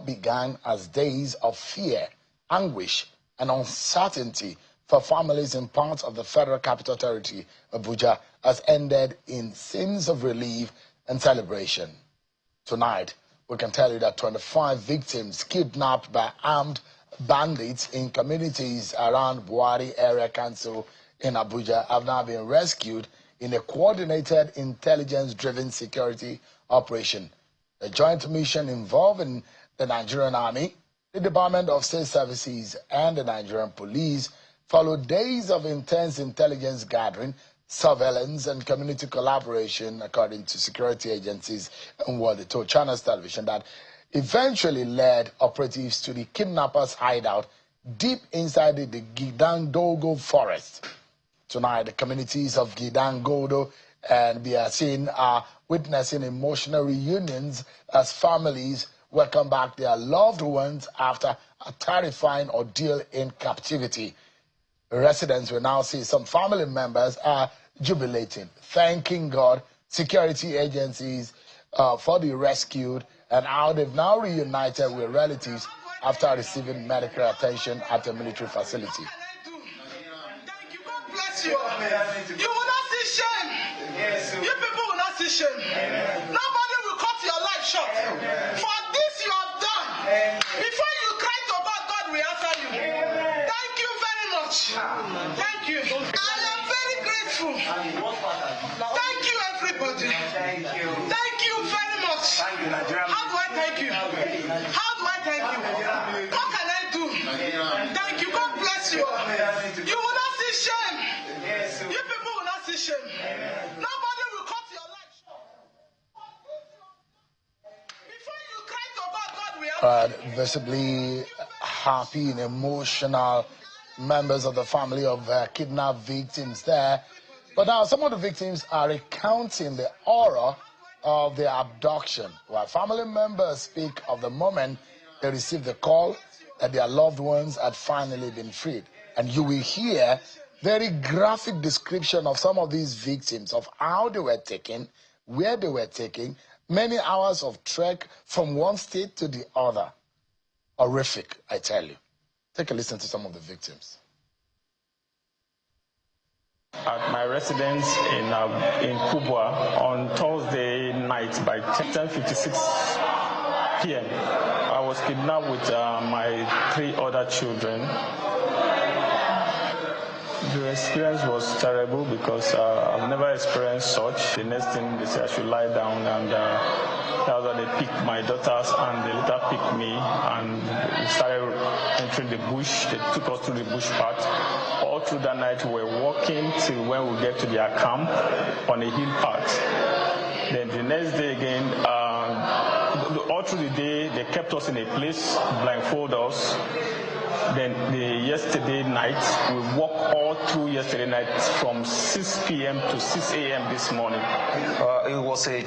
began as days of fear, anguish, and uncertainty for families in parts of the Federal Capital Territory, Abuja, has ended in scenes of relief and celebration. Tonight, we can tell you that 25 victims kidnapped by armed bandits in communities around Buhari Area Council in Abuja have now been rescued in a coordinated intelligence-driven security operation. A joint mission involving the Nigerian Army, the Department of State Services, and the Nigerian Police followed days of intense intelligence gathering, surveillance, and community collaboration, according to security agencies and what they told Channels Television, that eventually led operatives to the kidnappers' hideout deep inside the Gidangodo forest. Tonight, the communities of Gidangodo and Biasin are witnessing emotional reunions as families welcome back their loved ones after a terrifying ordeal in captivity. Residents will now see some family members are jubilating, thanking God, security agencies for the rescued, and how they've now reunited with relatives after receiving medical attention at a military facility. Thank you. God bless you. You will not see shame. You people will not see shame. Nobody will cut your life short. For this you have done. Before you cry to God, God will answer you. Thank you very much. Thank you. I am very grateful. Thank you, everybody. Thank you very much. How do I thank you? How do I thank you? What can I do? Thank you. God bless you. You will not see shame. You people will not see shame. Nobody will cut your life short. Before you cry to God, God will answer you. Visibly happy and emotional members of the family of kidnapped victims there. But now some of the victims are recounting the horror of their abduction, while family members speak of the moment they received the call that their loved ones had finally been freed. And you will hear very graphic description of some of these victims, of how they were taken, where they were taken, many hours of trek from one state to the other. Horrific, I tell you. Take a listen to some of the victims. At my residence in Kubwa on Thursday night by 10:56 p.m. I was kidnapped with my 3 other children. The experience was terrible because I've never experienced such. The next thing they said I should lie down, and that was when they picked my daughters and they later picked me, and we started entering the bush. They took us through the bush path. All through that night we were walking till when we get to their camp on a hill path. Then the next day again, all through the day they kept us in a place, blindfold us. Then yesterday night, we walked all through yesterday night from 6 p.m. to 6 a.m. this morning. It was a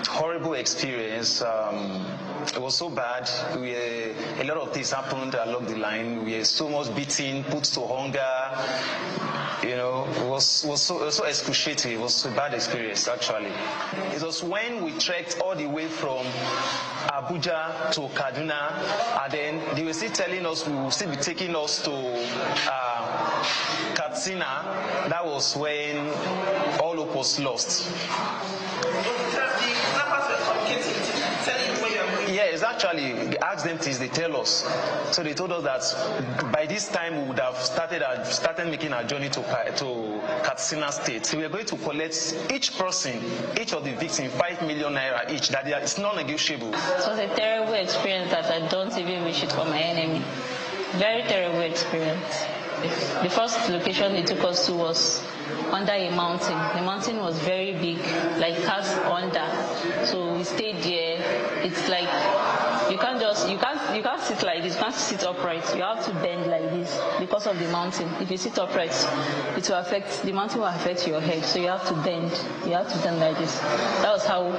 horrible experience. It was so bad. A lot of things happened along the line. We were so much beaten, put to hunger. You know, it was so excruciating. It was a bad experience, actually. It was when we trekked all the way from Abuja to Kaduna, and then they were still telling us we will still be taking us to Katsina. That was when all hope was lost. Yes, actually, they asked them things, they tell us. So they told us that by this time we would have started making our journey to Katsina State. So we are going to collect each person, each of the victims, 5 million naira each. That it's non-negotiable. It was a terrible experience that I don't even wish it for my enemy. Very terrible experience. The first location they took us to was under a mountain. The mountain was very big, like cast under. So we stayed there. It's like you can't sit like this. You can't sit upright. You have to bend like this because of the mountain. If you sit upright, the mountain will affect your head. So you have to bend. You have to bend like this. That was how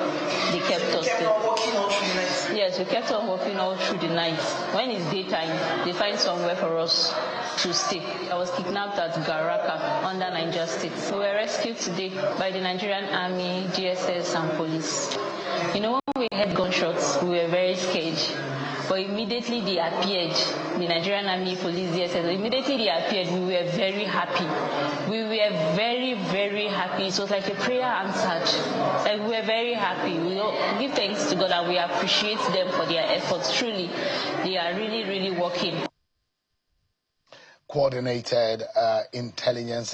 they kept us there. Kept on walking all through the night. Yes, we kept on walking all through the night. When it's daytime, they find somewhere for us to stay. I was kidnapped at Garaka under Niger State. We were rescued today by the Nigerian Army, GSS, and police. You know, when we had gunshots, we were very scared. But immediately they appeared, the Nigerian Army, police, DSS, immediately they appeared, we were very happy. We were very, very happy. It was like a prayer answered. Like, we were very happy. We give thanks to God and we appreciate them for their efforts. Truly, they are really, really working. Coordinated intelligence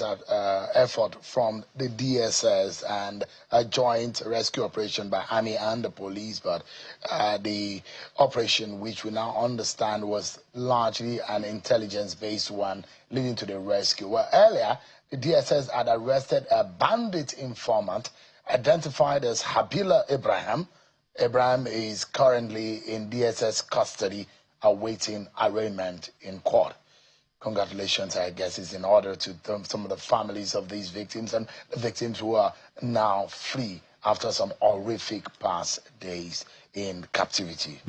effort from the DSS and a joint rescue operation by Army and the police, but the operation, which we now understand was largely an intelligence-based one, leading to the rescue. Well, earlier, the DSS had arrested a bandit informant identified as Habila Ibrahim. Ibrahim is currently in DSS custody, awaiting arraignment in court. Congratulations, I guess, is in order to some of the families of these victims and the victims who are now free after some horrific past days in captivity.